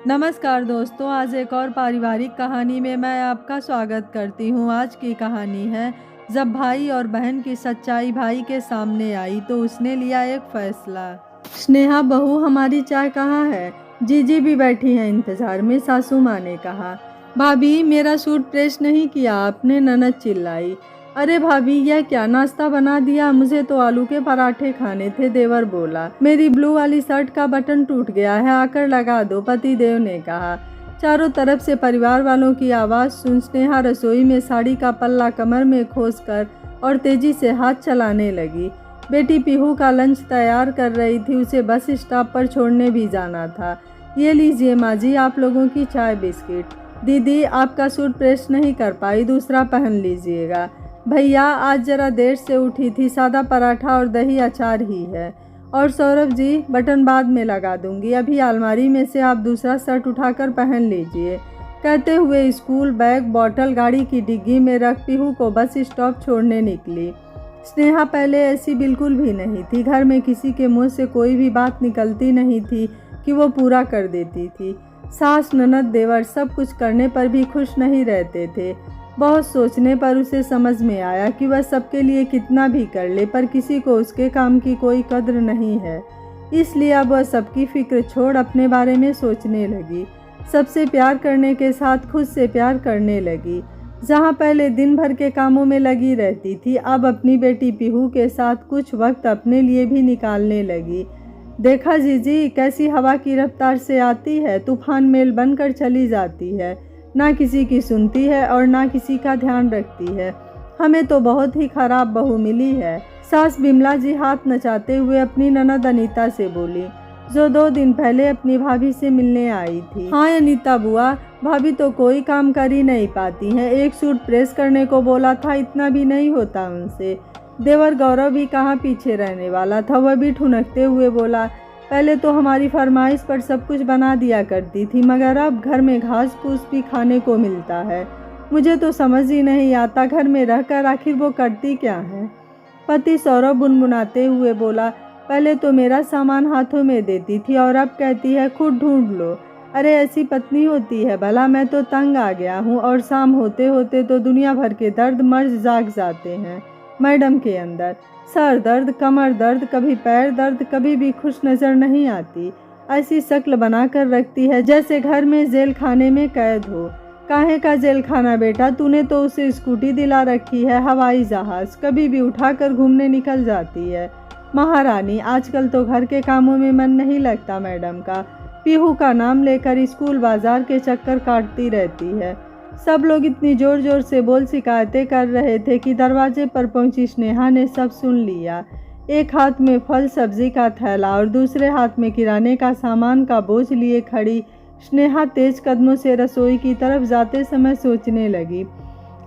नमस्कार दोस्तों, आज एक और पारिवारिक कहानी में मैं आपका स्वागत करती हूँ। आज की कहानी है, जब भाई और बहन की सच्चाई भाई के सामने आई तो उसने लिया एक फैसला। स्नेहा बहू, हमारी चाय कहाँ है? जीजी भी बैठी है इंतजार में। सासू माँ ने कहा। भाभी, मेरा सूट प्रेस नहीं किया आपने? ननद चिल्लाई। अरे भाभी, यह क्या नाश्ता बना दिया? मुझे तो आलू के पराठे खाने थे, देवर बोला। मेरी ब्लू वाली शर्ट का बटन टूट गया है, आकर लगा दो, पतिदेव ने कहा। चारों तरफ से परिवार वालों की आवाज़ सुन स्नेहा रसोई में साड़ी का पल्ला कमर में खोसकर और तेजी से हाथ चलाने लगी। बेटी पीहू का लंच तैयार कर रही थी, उसे बस स्टॉप पर छोड़ने भी जाना था। ये लीजिए माँ जी, आप लोगों की चाय बिस्किट। दीदी, आपका सूट प्रेस नहीं कर पाई, दूसरा पहन लीजिएगा। भैया, आज ज़रा देर से उठी थी, सादा पराठा और दही अचार ही है। और सौरभ जी, बटन बाद में लगा दूंगी, अभी अलमारी में से आप दूसरा शर्ट उठाकर पहन लीजिए। कहते हुए स्कूल बैग बॉटल गाड़ी की डिग्गी में रख पीहू को बस स्टॉप छोड़ने निकली। स्नेहा पहले ऐसी बिल्कुल भी नहीं थी। घर में किसी के मुंह से कोई भी बात निकलती नहीं थी कि वो पूरा कर देती थी। सास, ननद, देवर सब कुछ करने पर भी खुश नहीं रहते थे। बहुत सोचने पर उसे समझ में आया कि वह सबके लिए कितना भी कर ले, पर किसी को उसके काम की कोई कद्र नहीं है। इसलिए अब वह सबकी फिक्र छोड़ अपने बारे में सोचने लगी। सबसे प्यार करने के साथ खुद से प्यार करने लगी। जहाँ पहले दिन भर के कामों में लगी रहती थी, अब अपनी बेटी पीहू के साथ कुछ वक्त अपने लिए भी निकालने लगी। देखा जीजी, कैसी हवा की रफ्तार से आती है, तूफान मेल बनकर चली जाती है। ना किसी की सुनती है और ना किसी का ध्यान रखती है। हमें तो बहुत ही खराब बहू मिली है। सास बिमला जी हाथ नचाते हुए अपनी ननद अनीता से बोली, जो 2 दिन पहले अपनी भाभी से मिलने आई थी। हाँ अनीता बुआ, भाभी तो कोई काम कर ही नहीं पाती हैं। एक सूट प्रेस करने को बोला था, इतना भी नहीं होता उनसे। देवर गौरव भी कहाँ पीछे रहने वाला था, वह भी ठुनकते हुए बोला, पहले तो हमारी फरमाइश पर सब कुछ बना दिया करती थी, मगर अब घर में घास फूस भी खाने को मिलता है। मुझे तो समझ ही नहीं आता, घर में रहकर आखिर वो करती क्या है। पति सौरभ बुनबुनाते हुए बोला, पहले तो मेरा सामान हाथों में देती थी और अब कहती है खुद ढूंढ लो। अरे ऐसी पत्नी होती है भला? मैं तो तंग आ गया हूँ, और शाम होते होते तो दुनिया भर के दर्द मर्ज जाग जाते हैं मैडम के अंदर। सर दर्द, कमर दर्द, कभी पैर दर्द, कभी भी खुश नज़र नहीं आती। ऐसी शक्ल बनाकर रखती है जैसे घर में जेल खाने में कैद हो। काहे का जेल खाना बेटा? तूने तो उसे स्कूटी दिला रखी है, हवाई जहाज़, कभी भी उठाकर घूमने निकल जाती है। महारानी, आजकल तो घर के कामों में मन नहीं लगता मैडम का। पीहू का नाम लेकर स्कूल बाजार के चक्कर काटती रहती है। सब लोग इतनी जोर जोर से बोल शिकायतें कर रहे थे कि दरवाजे पर पहुंची स्नेहा ने सब सुन लिया। एक हाथ में फल सब्जी का थैला और दूसरे हाथ में किराने का सामान का बोझ लिए खड़ी स्नेहा तेज कदमों से रसोई की तरफ जाते समय सोचने लगी,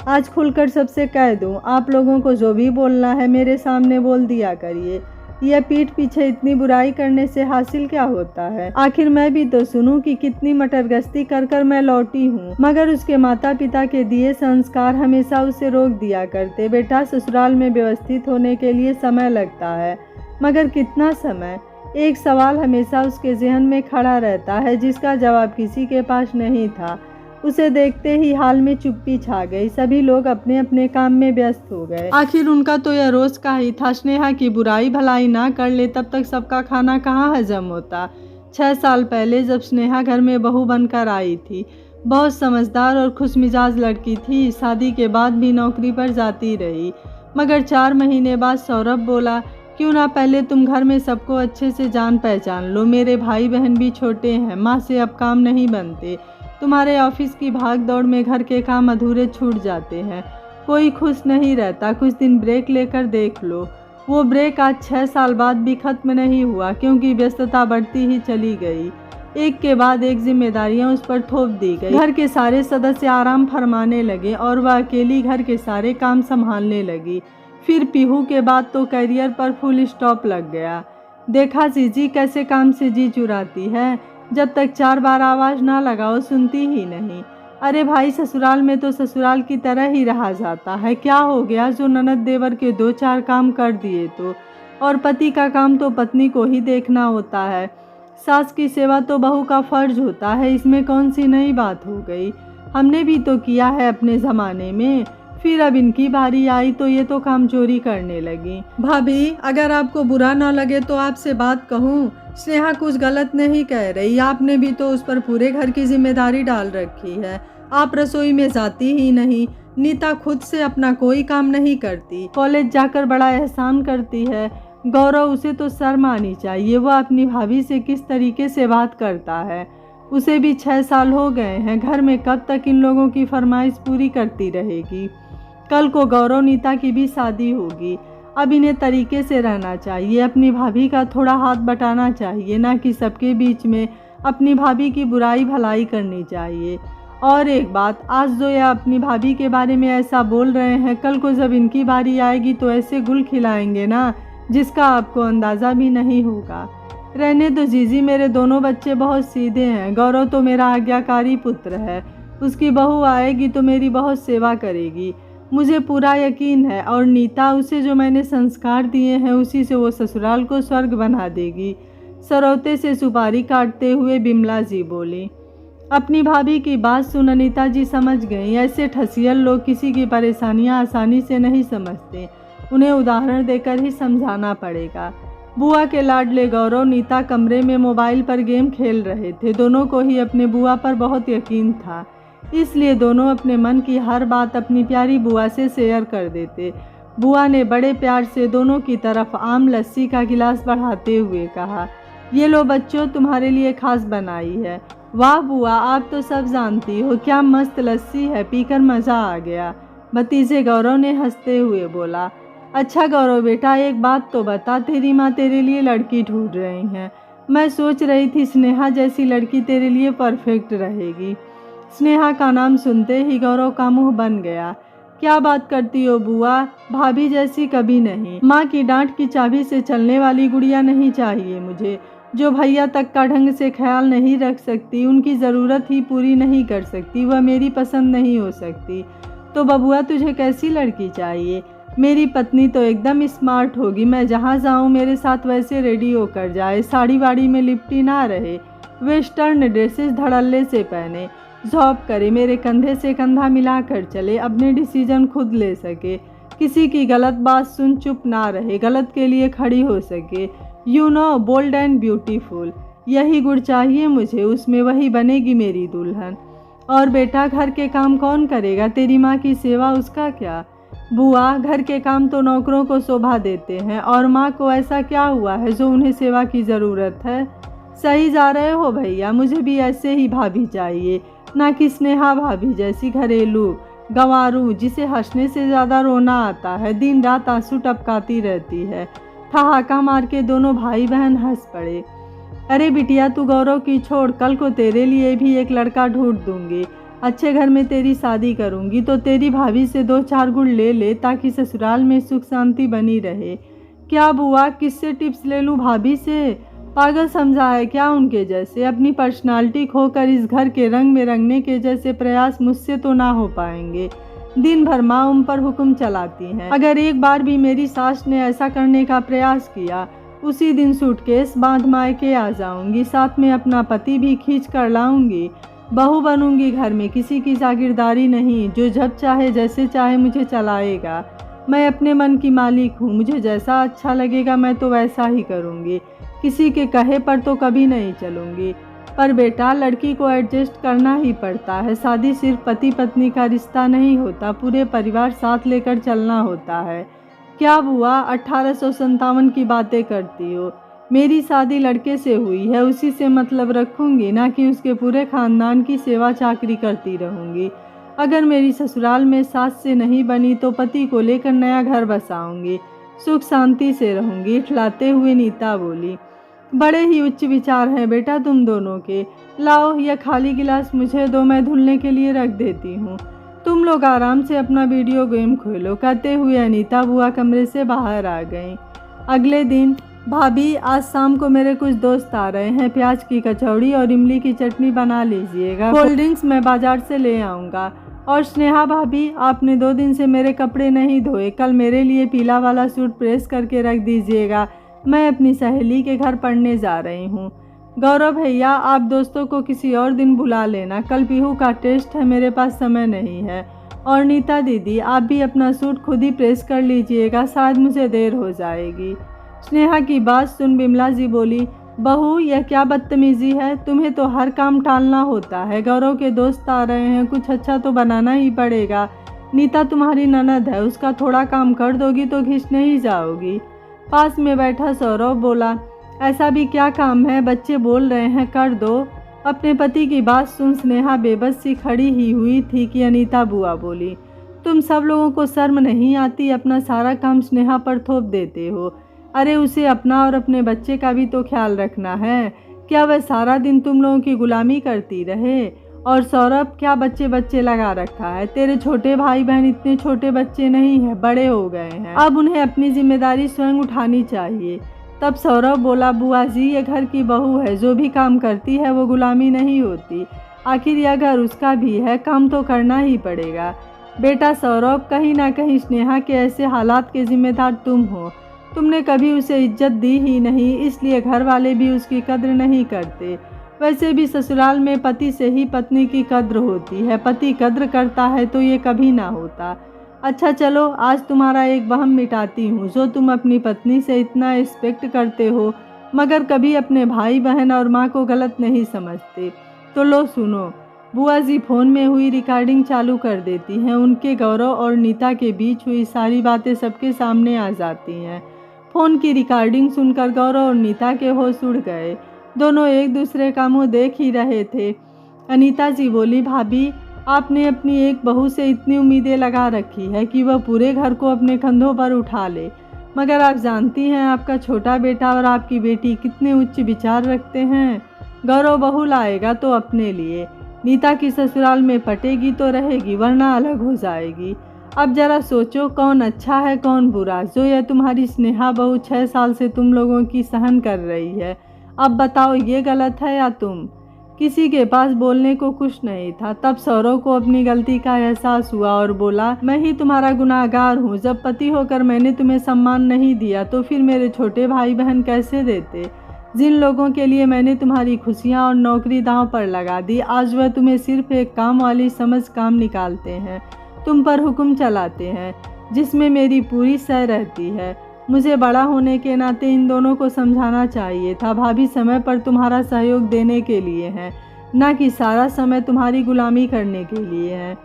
आज खुलकर सबसे कह दूं, आप लोगों को जो भी बोलना है मेरे सामने बोल दिया करिए। यह पीठ पीछे इतनी बुराई करने से हासिल क्या होता है? आखिर मैं भी तो सुनूं कि कितनी मटरगश्ती कर कर मैं लौटी हूँ। मगर उसके माता पिता के दिए संस्कार हमेशा उसे रोक दिया करते, बेटा ससुराल में व्यवस्थित होने के लिए समय लगता है, मगर कितना समय? एक सवाल हमेशा उसके जहन में खड़ा रहता है जिसका जवाब किसी के पास नहीं था। उसे देखते ही हाल में चुप्पी छा गई। सभी लोग अपने अपने काम में व्यस्त हो गए। आखिर उनका तो यह रोज का ही था, स्नेहा की बुराई भलाई ना कर ले तब तक सबका खाना कहाँ हजम होता। 6 साल पहले जब स्नेहा घर में बहू बनकर आई थी, बहुत समझदार और खुशमिजाज लड़की थी। शादी के बाद भी नौकरी पर जाती रही, मगर 4 महीने बाद सौरभ बोला, क्यों ना पहले तुम घर में सबको अच्छे से जान पहचान लो। मेरे भाई बहन भी छोटे हैं, माँ से अब काम नहीं बनते। तुम्हारे ऑफिस की भाग दौड़ में घर के काम अधूरे छूट जाते हैं। कोई खुश नहीं रहता। कुछ दिन ब्रेक लेकर देख लो। वो ब्रेक आज 6 साल बाद भी खत्म नहीं हुआ, क्योंकि व्यस्तता बढ़ती ही चली गई। एक के बाद एक जिम्मेदारियां उस पर थोप दी गई। घर के सारे सदस्य आराम फरमाने लगे और वह अकेली घर के सारे काम संभालने लगी। फिर पीहू के बाद तो करियर पर फुल स्टॉप लग गया। देखा जीजी कैसे काम से जी चुराती है, जब तक 4 बार आवाज़ ना लगाओ सुनती ही नहीं। अरे भाई, ससुराल में तो ससुराल की तरह ही रहा जाता है। क्या हो गया जो ननद देवर के 2-4 काम कर दिए तो? और पति का काम तो पत्नी को ही देखना होता है। सास की सेवा तो बहू का फर्ज होता है, इसमें कौन सी नई बात हो गई। हमने भी तो किया है अपने ज़माने में, फिर अब इनकी बारी आई तो ये तो काम चोरी करने लगी। भाभी, अगर आपको बुरा ना लगे तो आपसे बात कहूँ। स्नेहा कुछ गलत नहीं कह रही, आपने भी तो उस पर पूरे घर की जिम्मेदारी डाल रखी है। आप रसोई में जाती ही नहीं, नीता खुद से अपना कोई काम नहीं करती, कॉलेज जाकर बड़ा एहसान करती है। गौरव, उसे तो शर्म आनी चाहिए, वह अपनी भाभी से किस तरीके से बात करता है। उसे भी 6 साल हो गए हैं, घर में कब तक इन लोगों की फरमाइश पूरी करती रहेगी। कल को गौरव नीता की भी शादी होगी। अब इन्हें तरीके से रहना चाहिए, अपनी भाभी का थोड़ा हाथ बटाना चाहिए, ना कि सबके बीच में अपनी भाभी की बुराई भलाई करनी चाहिए। और एक बात, आज जो ये अपनी भाभी के बारे में ऐसा बोल रहे हैं, कल को जब इनकी बारी आएगी तो ऐसे गुल खिलाएंगे ना, जिसका आपको अंदाज़ा भी नहीं होगा। रहने दो जीजी, मेरे दोनों बच्चे बहुत सीधे हैं। गौरव तो मेरा आज्ञाकारी पुत्र है, उसकी बहू आएगी तो मेरी बहुत सेवा करेगी, मुझे पूरा यकीन है। और नीता, उसे जो मैंने संस्कार दिए हैं उसी से वो ससुराल को स्वर्ग बना देगी। सरौते से सुपारी काटते हुए बिमला जी बोली। अपनी भाभी की बात सुन अनीता जी समझ गईं। ऐसे ठसियल लोग किसी की परेशानियां आसानी से नहीं समझते, उन्हें उदाहरण देकर ही समझाना पड़ेगा। बुआ के लाडले गौरव नीता कमरे में मोबाइल पर गेम खेल रहे थे। दोनों को ही अपने बुआ पर बहुत यकीन था, इसलिए दोनों अपने मन की हर बात अपनी प्यारी बुआ से शेयर कर देते। बुआ ने बड़े प्यार से दोनों की तरफ आम लस्सी का गिलास बढ़ाते हुए कहा, ये लो बच्चों, तुम्हारे लिए खास बनाई है। वाह बुआ, आप तो सब जानती हो, क्या मस्त लस्सी है, पीकर मज़ा आ गया। भतीजे गौरव ने हंसते हुए बोला। अच्छा गौरव बेटा, एक बात तो बता, तेरी माँ तेरे लिए लड़की ढूंढ रही हैं। मैं सोच रही थी स्नेहा जैसी लड़की तेरे लिए परफेक्ट रहेगी। स्नेहा का नाम सुनते ही गौरव का मुंह बन गया। क्या बात करती हो बुआ, भाभी जैसी कभी नहीं। माँ की डांट की चाबी से चलने वाली गुड़िया नहीं चाहिए मुझे, जो भैया तक का ढंग से ख्याल नहीं रख सकती, उनकी ज़रूरत ही पूरी नहीं कर सकती, वह मेरी पसंद नहीं हो सकती। तो बबुआ, तुझे कैसी लड़की चाहिए? मेरी पत्नी तो एकदम स्मार्ट होगी, मैं जहाँ जाऊँ मेरे साथ वैसे रेडी होकर जाए, साड़ी वाड़ी में लिपटी ना रहे, वेस्टर्न ड्रेसेस धड़ल्ले से पहने, जॉब करे, मेरे कंधे से कंधा मिलाकर चले, अपने डिसीजन खुद ले सके, किसी की गलत बात सुन चुप ना रहे, गलत के लिए खड़ी हो सके, you know, bold and beautiful. यही गुण चाहिए मुझे, उसमें वही बनेगी मेरी दुल्हन। और बेटा, घर के काम कौन करेगा? तेरी माँ की सेवा, उसका क्या? बुआ, घर के काम तो नौकरों को शोभा देते हैं, और माँ को ऐसा क्या हुआ है जो उन्हें सेवा की ज़रूरत है? सही जा रहे हो भैया, मुझे भी ऐसे ही भाभी चाहिए, ना कि स्नेहा भाभी जैसी घरेलू गंवारू, जिसे हंसने से ज़्यादा रोना आता है, दिन रात आंसू टपकाती रहती है। ठहाका मार के दोनों भाई बहन हंस पड़े। अरे बिटिया, तू गौरव की छोड़, कल को तेरे लिए भी एक लड़का ढूंढ दूंगी, अच्छे घर में तेरी शादी करूंगी, तो तेरी भाभी से 2-4 गुण ले ले, ताकि ससुराल में सुख शांति बनी रहे। क्या बुआ, किससे टिप्स ले लूँ? भाभी से? पागल समझा है क्या उनके जैसे? अपनी पर्सनालिटी खोकर इस घर के रंग में रंगने के जैसे प्रयास मुझसे तो ना हो पाएंगे। दिन भर माँ उन पर हुक्म चलाती हैं। अगर एक बार भी मेरी सास ने ऐसा करने का प्रयास किया, उसी दिन सूटकेस बांध मायके आ जाऊंगी, साथ में अपना पति भी खींच कर लाऊंगी। बहू बनूंगी घर में, किसी की जागीरदारी नहीं, जो जब चाहे जैसे चाहे मुझे चलाएगा। मैं अपने मन की मालिक हूँ, मुझे जैसा अच्छा लगेगा मैं तो वैसा ही करूँगी, किसी के कहे पर तो कभी नहीं चलूँगी। पर बेटा, लड़की को एडजस्ट करना ही पड़ता है, शादी सिर्फ पति पत्नी का रिश्ता नहीं होता, पूरे परिवार साथ लेकर चलना होता है। क्या बुआ, 1857 की बातें करती हो? मेरी शादी लड़के से हुई है, उसी से मतलब रखूंगी, ना कि उसके पूरे खानदान की सेवा चाकरी करती रहूंगी। अगर मेरी ससुराल में सास से नहीं बनी तो पति को लेकर नया घर बसाऊंगी, सुख शांति से रहूंगी, इठलाते हुए नीता बोली। बड़े ही उच्च विचार हैं बेटा तुम दोनों के। लाओ, यह खाली गिलास मुझे दो, मैं धुलने के लिए रख देती हूँ। तुम लोग आराम से अपना वीडियो गेम खोलो, कहते हुए अनीता बुआ कमरे से बाहर आ गईं। अगले दिन, भाभी, आज शाम को मेरे कुछ दोस्त आ रहे हैं, प्याज की कचौड़ी और इमली की चटनी बना लीजिएगा, कोल्ड ड्रिंक्स मैं बाजार से ले आऊँगा। और स्नेहा भाभी, आपने 2 दिन से मेरे कपड़े नहीं धोए, कल मेरे लिए पीला वाला सूट प्रेस करके रख दीजिएगा, मैं अपनी सहेली के घर पढ़ने जा रही हूँ। गौरव भैया, आप दोस्तों को किसी और दिन बुला लेना, कल पीहू का टेस्ट है, मेरे पास समय नहीं है। और नीता दीदी, आप भी अपना सूट खुद ही प्रेस कर लीजिएगा, शायद मुझे देर हो जाएगी। स्नेहा की बात सुन बिमला जी बोली, बहू यह क्या बदतमीजी है, तुम्हें तो हर काम टालना होता है। गौरव के दोस्त आ रहे हैं, कुछ अच्छा तो बनाना ही पड़ेगा। नीता तुम्हारी ननद है, उसका थोड़ा काम कर दोगी तो घिसने ही जाओगी। पास में बैठा सौरभ बोला, ऐसा भी क्या काम है, बच्चे बोल रहे हैं कर दो। अपने पति की बात सुन स्नेहा बेबस सी खड़ी ही हुई थी कि अनीता बुआ बोली, तुम सब लोगों को शर्म नहीं आती, अपना सारा काम स्नेहा पर थोप देते हो। अरे उसे अपना और अपने बच्चे का भी तो ख्याल रखना है, क्या वह सारा दिन तुम लोगों की गुलामी करती रहे। और सौरभ, क्या बच्चे बच्चे लगा रखा है, तेरे छोटे भाई बहन इतने छोटे बच्चे नहीं हैं, बड़े हो गए हैं, अब उन्हें अपनी जिम्मेदारी स्वयं उठानी चाहिए। तब सौरभ बोला, बुआ जी ये घर की बहू है, जो भी काम करती है वो गुलामी नहीं होती, आखिर यह घर उसका भी है, काम तो करना ही पड़ेगा। बेटा सौरभ, कहीं ना कहीं स्नेहा के ऐसे हालात के जिम्मेदार तुम हो, तुमने कभी उसे इज्जत दी ही नहीं, इसलिए घर वाले भी उसकी कद्र नहीं करते। वैसे भी ससुराल में पति से ही पत्नी की कद्र होती है, पति कद्र करता है तो ये कभी ना होता। अच्छा चलो, आज तुम्हारा एक वहम मिटाती हूँ, जो तुम अपनी पत्नी से इतना रिस्पेक्ट करते हो मगर कभी अपने भाई बहन और माँ को गलत नहीं समझते। तो लो सुनो। बुआ जी फ़ोन में हुई रिकॉर्डिंग चालू कर देती हैं, उनके गौरव और नीता के बीच हुई सारी बातें सबके सामने आ जाती हैं। फ़ोन की रिकॉर्डिंग सुनकर गौरव और नीता के होश उड़ गए, दोनों एक दूसरे का मुँह देख ही रहे थे। अनीता जी बोली, भाभी आपने अपनी एक बहू से इतनी उम्मीदें लगा रखी है कि वह पूरे घर को अपने कंधों पर उठा ले, मगर आप जानती हैं आपका छोटा बेटा और आपकी बेटी कितने उच्च विचार रखते हैं। गौरव बहू लाएगा तो अपने लिए, नीता की ससुराल में पटेगी तो रहेगी वरना अलग हो जाएगी। अब जरा सोचो कौन अच्छा है कौन बुरा, जो यह तुम्हारी स्नेहा बहू 6 साल से तुम लोगों की सहन कर रही है। अब बताओ ये गलत है या तुम। किसी के पास बोलने को कुछ नहीं था। तब सौरव को अपनी गलती का एहसास हुआ और बोला, मैं ही तुम्हारा गुनाहगार हूँ। जब पति होकर मैंने तुम्हें सम्मान नहीं दिया तो फिर मेरे छोटे भाई बहन कैसे देते। जिन लोगों के लिए मैंने तुम्हारी खुशियाँ और नौकरी दांव पर लगा दी, आज वह तुम्हें सिर्फ एक काम वाली समझ काम निकालते हैं, तुम पर हुक्म चलाते हैं, जिसमें मेरी पूरी सह रहती है। मुझे बड़ा होने के नाते इन दोनों को समझाना चाहिए था। भाभी समय पर तुम्हारा सहयोग देने के लिए है, ना कि सारा समय तुम्हारी गुलामी करने के लिए है।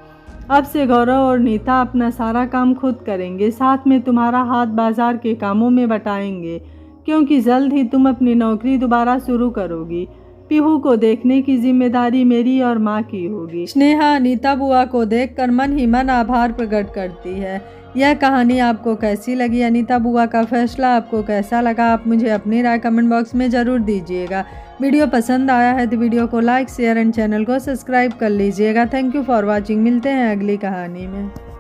अब से गौरव और नीता अपना सारा काम खुद करेंगे, साथ में तुम्हारा हाथ बाजार के कामों में बटाएंगे, क्योंकि जल्द ही तुम अपनी नौकरी दोबारा शुरू करोगी। पीहू को देखने की जिम्मेदारी मेरी और माँ की होगी। स्नेहा अनीता बुआ को देखकर मन ही मन आभार प्रकट करती है। यह कहानी आपको कैसी लगी, अनीता बुआ का फैसला आपको कैसा लगा, आप मुझे अपनी राय कमेंट बॉक्स में ज़रूर दीजिएगा। वीडियो पसंद आया है तो वीडियो को लाइक शेयर एंड चैनल को सब्सक्राइब कर लीजिएगा। Thank you for watching. मिलते हैं अगली कहानी में।